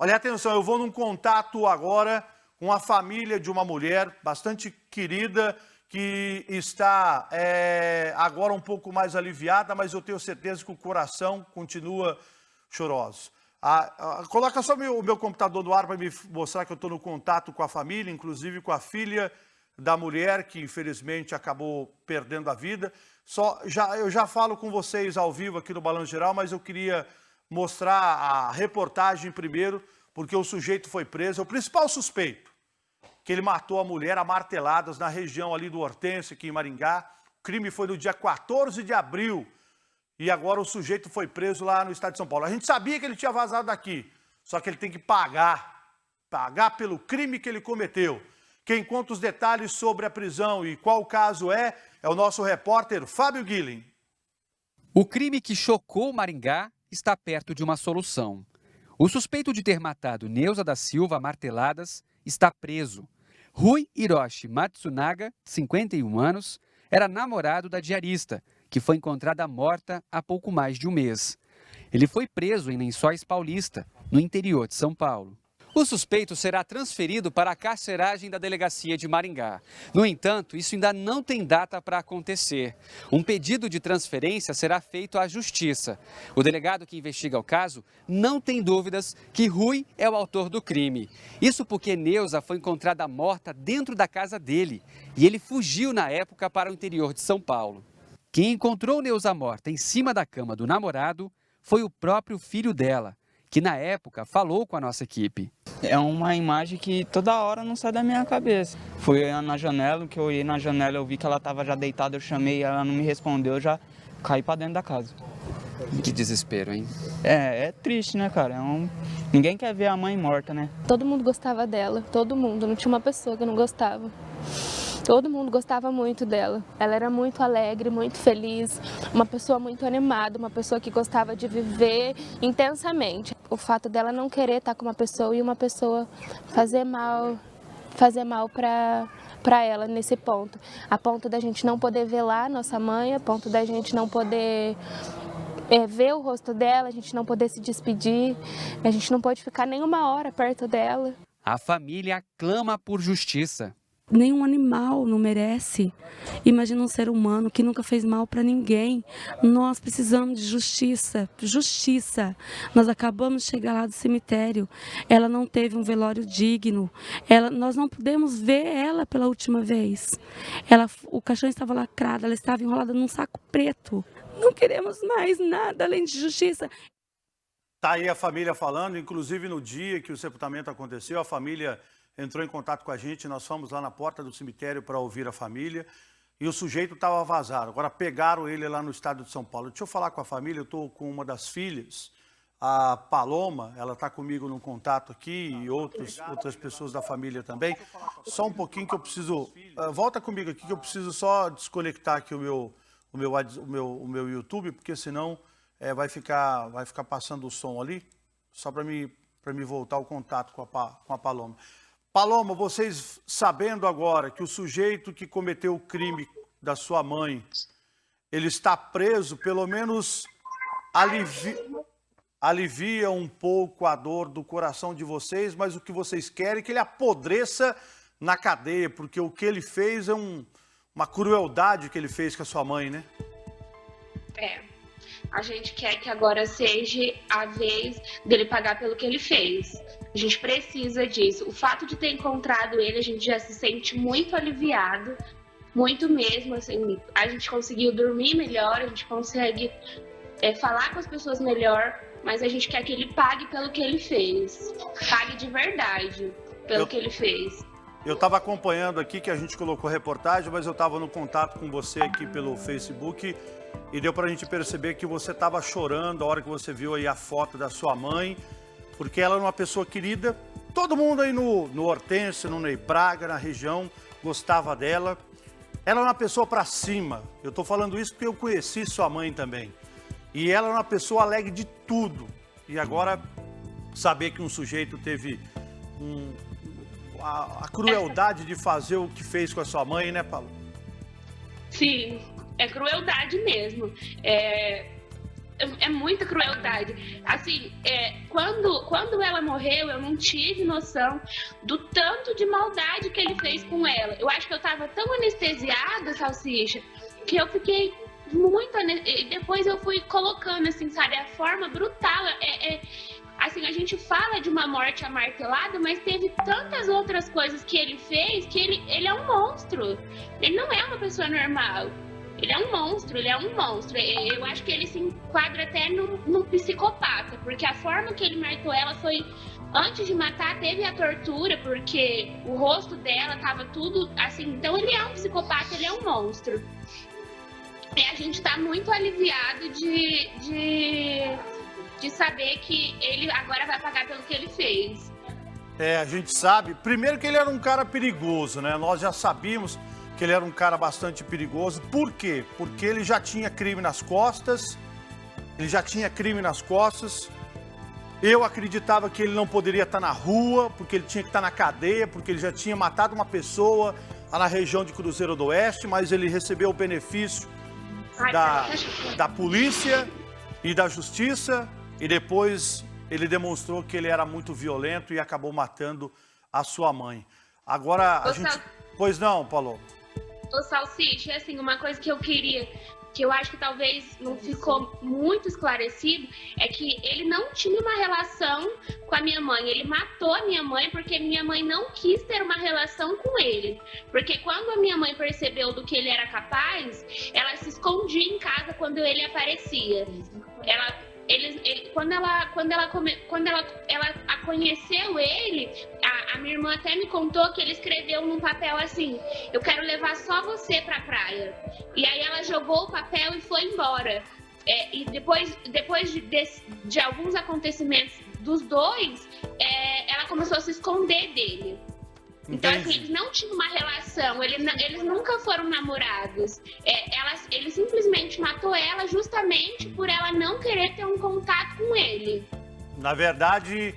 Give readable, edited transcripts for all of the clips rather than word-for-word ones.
Olha, atenção, eu vou num contato agora com a família de uma mulher bastante querida que está agora um pouco mais aliviada, mas eu tenho certeza que o coração continua choroso. Coloca só o meu computador no ar para me mostrar que eu estou no contato com a família, inclusive com a filha da mulher que infelizmente acabou perdendo a vida. Eu já falo com vocês ao vivo aqui no Balanço Geral, mas eu queria mostrar a reportagem primeiro, porque o sujeito foi preso, é o principal suspeito, que ele matou a mulher a marteladas na região ali do Hortência, aqui em Maringá. O crime foi no dia 14 de abril e agora o sujeito foi preso lá no estado de São Paulo. A gente sabia que ele tinha vazado daqui, só que ele tem que pagar pelo crime que ele cometeu. Quem conta os detalhes sobre a prisão e qual o caso é o nosso repórter Fábio Guilhem. O crime que chocou Maringá está perto de uma solução. O suspeito de ter matado Neuza da Silva a marteladas está preso. Rui Hiroshi Matsunaga, 51 anos, era namorado da diarista, que foi encontrada morta há pouco mais de um mês. Ele foi preso em Lençóis Paulista, no interior de São Paulo. O suspeito será transferido para a carceragem da delegacia de Maringá. No entanto, isso ainda não tem data para acontecer. Um pedido de transferência será feito à Justiça. O delegado que investiga o caso não tem dúvidas que Rui é o autor do crime. Isso porque Neuza foi encontrada morta dentro da casa dele e ele fugiu na época para o interior de São Paulo. Quem encontrou Neuza morta em cima da cama do namorado foi o próprio filho dela, que na época falou com a nossa equipe. É uma imagem que toda hora não sai da minha cabeça. Fui na janela, que eu olhei na janela, eu vi que ela estava já deitada, eu chamei, ela não me respondeu, eu já caí para dentro da casa. Que desespero, hein? É triste, né, cara? Ninguém quer ver a mãe morta, né? Todo mundo gostava dela, todo mundo, não tinha uma pessoa que não gostava. Todo mundo gostava muito dela. Ela era muito alegre, muito feliz, uma pessoa muito animada, uma pessoa que gostava de viver intensamente. O fato dela não querer estar com uma pessoa e uma pessoa fazer mal para ela nesse ponto. A ponto da gente não poder velar nossa mãe, a ponto da gente não poder ver o rosto dela, a gente não poder se despedir, a gente não pode ficar nem uma hora perto dela. A família clama por justiça. Nenhum animal não merece. Imagina um ser humano que nunca fez mal para ninguém. Nós precisamos de justiça, justiça. Nós acabamos de chegar lá do cemitério. Ela não teve um velório digno. Nós não pudemos ver ela pela última vez. O caixão estava lacrado, ela estava enrolada num saco preto. Não queremos mais nada além de justiça. Tá aí a família falando, inclusive no dia que o sepultamento aconteceu, a família entrou em contato com a gente, nós fomos lá na porta do cemitério para ouvir a família e o sujeito estava vazado. Agora pegaram ele lá no estado de São Paulo. Deixa eu falar com a família, eu estou com uma das filhas, a Paloma, ela está comigo no contato aqui e outras pessoas da família também. Só um pouquinho que eu preciso, volta comigo aqui que eu preciso só desconectar aqui o meu YouTube, porque senão vai ficar passando o som ali, só para me voltar o contato com a Paloma. Paloma, vocês sabendo agora que o sujeito que cometeu o crime da sua mãe, ele está preso, pelo menos alivia um pouco a dor do coração de vocês, mas o que vocês querem é que ele apodreça na cadeia, porque o que ele fez é uma crueldade que ele fez com a sua mãe, né? A gente quer que agora seja a vez dele pagar pelo que ele fez. A gente precisa disso. O fato de ter encontrado ele, a gente já se sente muito aliviado, muito mesmo, assim, a gente conseguiu dormir melhor, a gente consegue falar com as pessoas melhor, mas a gente quer que ele pague pelo que ele fez. Pague de verdade pelo que ele fez. Eu estava acompanhando aqui que a gente colocou reportagem, mas eu estava no contato com você aqui pelo Facebook e deu para a gente perceber que você estava chorando a hora que você viu aí a foto da sua mãe, porque ela é uma pessoa querida. Todo mundo aí no Hortência, no Ney Braga, na região, gostava dela. Ela é uma pessoa para cima. Eu estou falando isso porque eu conheci sua mãe também. E ela é uma pessoa alegre de tudo. E agora, saber que um sujeito teve a crueldade de fazer o que fez com a sua mãe, né, Paulo? Sim, é crueldade mesmo. é muita crueldade. Assim, quando ela morreu, eu não tive noção do tanto de maldade que ele fez com ela. Eu acho que eu tava tão anestesiada, Salsicha, que eu fiquei muito... E depois eu fui colocando, assim, sabe, a forma brutal. Assim, a gente fala de uma morte amartelada, mas teve tantas outras coisas que ele fez que ele é um monstro. Ele não é uma pessoa normal. Ele é um monstro, ele é um monstro. Eu acho que ele se enquadra até num psicopata, porque a forma que ele matou ela foi... Antes de matar, teve a tortura, porque o rosto dela tava tudo assim... Então ele é um psicopata, ele é um monstro. E a gente tá muito aliviado de saber que ele agora vai pagar pelo que ele fez. A gente sabe, primeiro que ele era um cara perigoso, né? Nós já sabíamos que ele era um cara bastante perigoso. Por quê? Porque ele já tinha crime nas costas. Eu acreditava que ele não poderia estar na rua, porque ele tinha que estar na cadeia, porque ele já tinha matado uma pessoa lá na região de Cruzeiro do Oeste, mas ele recebeu o benefício da polícia e da justiça, e depois ele demonstrou que ele era muito violento e acabou matando a sua mãe. Agora a gente... Pois não, Paulo? Ô, Salsicha, assim, uma coisa que eu queria, que eu acho que talvez não ficou muito esclarecido, é que ele não tinha uma relação com a minha mãe. Ele matou a minha mãe porque minha mãe não quis ter uma relação com ele. Porque quando a minha mãe percebeu do que ele era capaz, ela se escondia em casa quando ele aparecia. Quando ela conheceu ele, a minha irmã até me contou que ele escreveu num papel assim: eu quero levar só você pra praia. E aí ela jogou o papel e foi embora. E depois de alguns acontecimentos dos dois, ela começou a se esconder dele. Então, assim, eles não tinham uma relação, eles nunca foram namorados. Ele simplesmente matou ela justamente por ela não querer ter um contato com ele. Na verdade,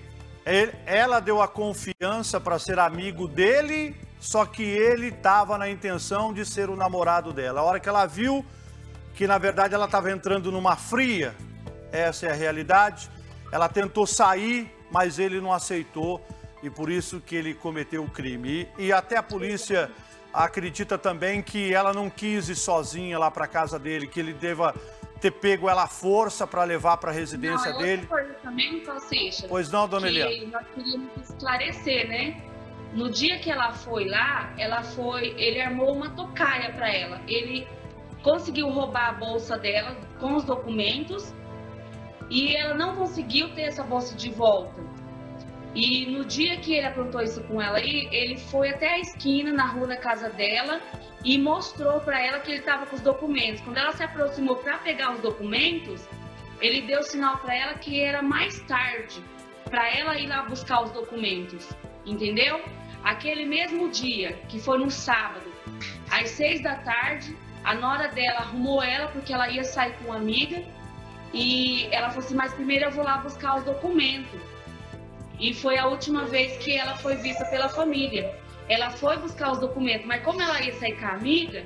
ela deu a confiança para ser amigo dele, só que ele estava na intenção de ser o namorado dela. A hora que ela viu que, na verdade, ela estava entrando numa fria, essa é a realidade, ela tentou sair, mas ele não aceitou. E por isso que ele cometeu o crime. E até a polícia acredita também que ela não quis ir sozinha lá para casa dele, que ele deva ter pego ela à força para levar para a residência dele. Outra coisa também, Salsicha. Pois não, dona Eliana? Que nós queríamos esclarecer, né? No dia que ela foi lá, ele armou uma tocaia para ela. Ele conseguiu roubar a bolsa dela com os documentos e ela não conseguiu ter essa bolsa de volta. E no dia que ele aprontou isso com ela aí, ele foi até a esquina, na rua da casa dela, e mostrou para ela que ele estava com os documentos. Quando ela se aproximou para pegar os documentos, ele deu sinal para ela que era mais tarde, para ela ir lá buscar os documentos, entendeu? Aquele mesmo dia, que foi no sábado, às 6 da tarde, a nora dela arrumou ela porque ela ia sair com uma amiga, e ela falou assim: mas primeiro eu vou lá buscar os documentos. E foi a última vez que ela foi vista pela família. Ela foi buscar os documentos, mas como ela ia sair com a amiga,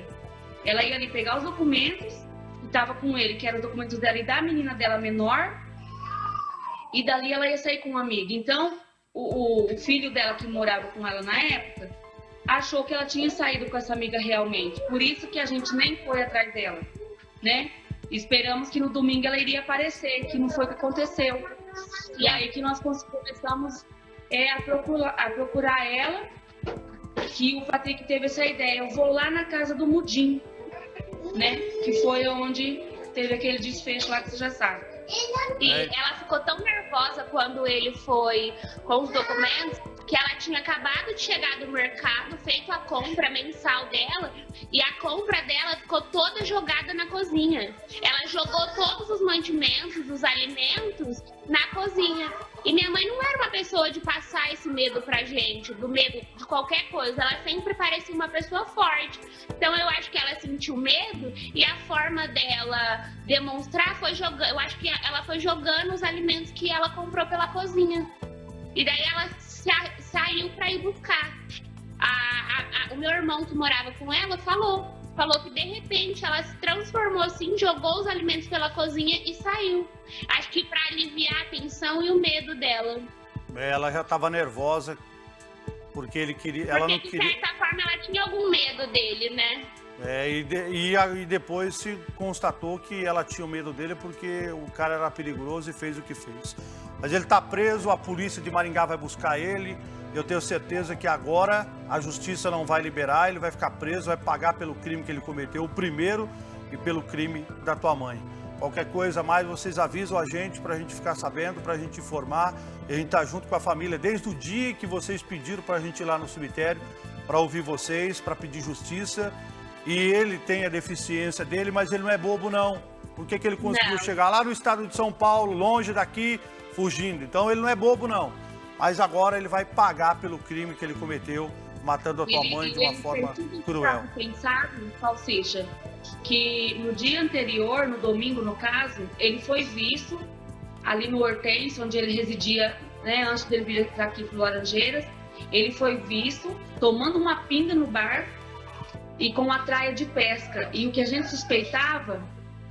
ela ia ali pegar os documentos, que estava com ele, que eram os documentos dela e da menina dela menor, e dali ela ia sair com uma amiga. Então, o filho dela, que morava com ela na época, achou que ela tinha saído com essa amiga realmente. Por isso que a gente nem foi atrás dela, né? Esperamos que no domingo ela iria aparecer, que não foi o que aconteceu. E aí que nós começamos a procurar ela, que o Patrick teve essa ideia: eu vou lá na casa do Mudim, né? Que foi onde teve aquele desfecho lá que você já sabe. E ela ficou tão nervosa quando ele foi com os documentos, que ela tinha acabado de chegar do mercado, feito a compra mensal dela, e a compra dela ficou toda jogada na cozinha. Ela jogou todos os mantimentos, os alimentos, na cozinha. E minha mãe não era uma pessoa de passar esse medo pra gente, do medo de qualquer coisa. Ela sempre parecia uma pessoa forte. Então eu acho que ela sentiu medo, e a forma dela demonstrar foi jogando. Eu acho que ela foi jogando os alimentos que ela comprou pela cozinha. E daí ela saiu para ir buscar. O meu irmão, que morava com ela, falou: falou que de repente ela se transformou assim, jogou os alimentos pela cozinha e saiu. Acho que para aliviar a tensão e o medo dela. Ela já estava nervosa porque ele queria, ela Porque não de queria. certa forma ela tinha algum medo dele, né? E depois se constatou que ela tinha o medo dele porque o cara era perigoso e fez o que fez. Mas ele está preso, a polícia de Maringá vai buscar ele. Eu tenho certeza que agora a justiça não vai liberar, ele vai ficar preso, vai pagar pelo crime que ele cometeu, o primeiro, e pelo crime da tua mãe. Qualquer coisa mais, vocês avisam a gente para a gente ficar sabendo, para a gente informar. E a gente está junto com a família desde o dia que vocês pediram para a gente ir lá no cemitério, para ouvir vocês, para pedir justiça. E ele tem a deficiência dele, mas ele não é bobo, não. Por que ele conseguiu chegar lá no estado de São Paulo, longe daqui, fugindo? Então ele não é bobo, não. Mas agora ele vai pagar pelo crime que ele cometeu, matando a tua mãe de uma forma cruel. Pensado, Salsicha, que no dia anterior, no domingo no caso, ele foi visto ali no Hortêncio, onde ele residia, né, antes dele vir aqui para Laranjeiras. Ele foi visto tomando uma pinga no bar e com a traia de pesca. E o que a gente suspeitava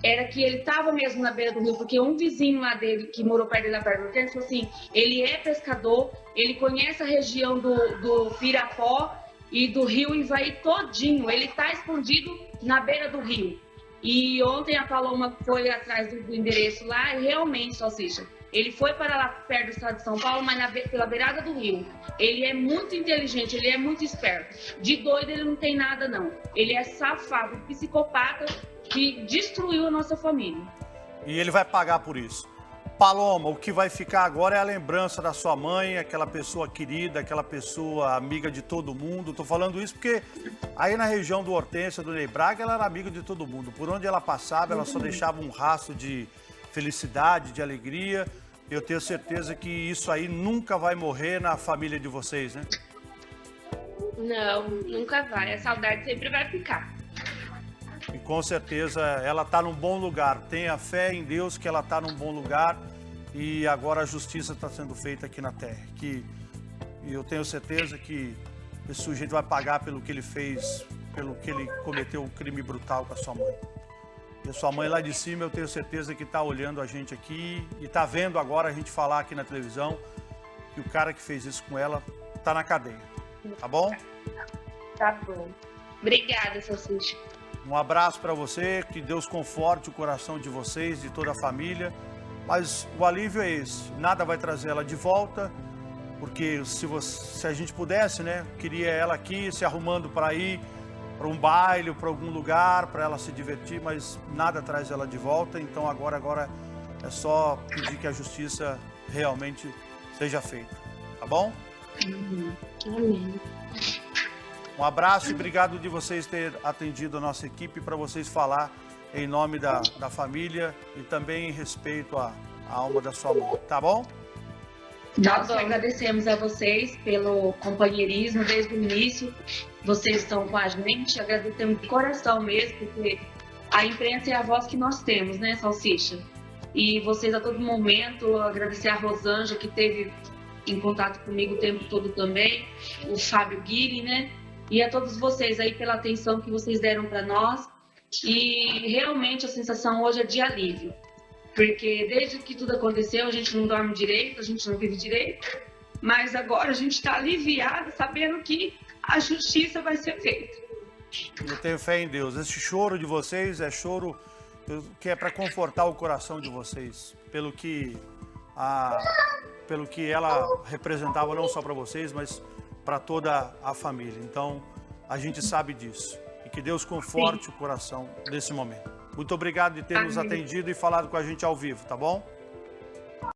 era que ele estava mesmo na beira do rio, porque um vizinho lá dele, que morou perto dele na beira do rio, falou assim, ele é pescador, ele conhece a região do Pirapó e do rio Ivaí todinho, ele está escondido na beira do rio. E ontem a Paloma foi atrás do endereço lá e realmente, Salsicha, ele foi para lá perto do estado de São Paulo, mas pela beirada do rio. Ele é muito inteligente, ele é muito esperto. De doido ele não tem nada, não. Ele é safado, psicopata, que destruiu a nossa família. E ele vai pagar por isso. Paloma, o que vai ficar agora é a lembrança da sua mãe, aquela pessoa querida, aquela pessoa amiga de todo mundo. Tô falando isso porque aí na região do Hortência, do Ney Braga, ela era amiga de todo mundo. Por onde ela passava, ela só deixava um rastro de felicidade, de alegria. Eu tenho certeza que isso aí nunca vai morrer na família de vocês, né? Não, nunca vai. A saudade sempre vai ficar. E com certeza ela está num bom lugar. Tenha fé em Deus que ela está num bom lugar e agora a justiça está sendo feita aqui na terra. E eu tenho certeza que esse sujeito vai pagar pelo que ele fez, pelo que ele cometeu um crime brutal com a sua mãe. E a sua mãe lá de cima, eu tenho certeza que está olhando a gente aqui e está vendo agora a gente falar aqui na televisão que o cara que fez isso com ela está na cadeia. Tá bom? Tá bom. Obrigada, Salsicha. Um abraço para você, que Deus conforte o coração de vocês, de toda a família. Mas o alívio é esse, nada vai trazer ela de volta, porque se a gente pudesse, né, queria ela aqui se arrumando para ir para um baile, para algum lugar, para ela se divertir, mas nada traz ela de volta. Então agora é só pedir que a justiça realmente seja feita, tá bom? Amém. Um abraço e obrigado de vocês ter atendido a nossa equipe para vocês falar em nome da família e também em respeito à alma da sua mãe, tá bom? Nós agradecemos a vocês pelo companheirismo desde o início. Vocês estão com a gente, agradecemos de coração mesmo, porque a imprensa é a voz que nós temos, né, Salsicha? E vocês a todo momento, agradecer a Rosângela, que esteve em contato comigo o tempo todo também, o Fábio Guilherme, né? E a todos vocês aí pela atenção que vocês deram para nós. E realmente a sensação hoje é de alívio. Porque desde que tudo aconteceu, a gente não dorme direito, a gente não vive direito. Mas agora a gente está aliviado, sabendo que a justiça vai ser feita. Eu tenho fé em Deus. Esse choro de vocês é choro que é para confortar o coração de vocês. Pelo que ela representava não só para vocês, mas para toda a família. Então, a gente sabe disso. E que Deus conforte o coração nesse momento. Muito obrigado de ter nos atendido e falado com a gente ao vivo, tá bom?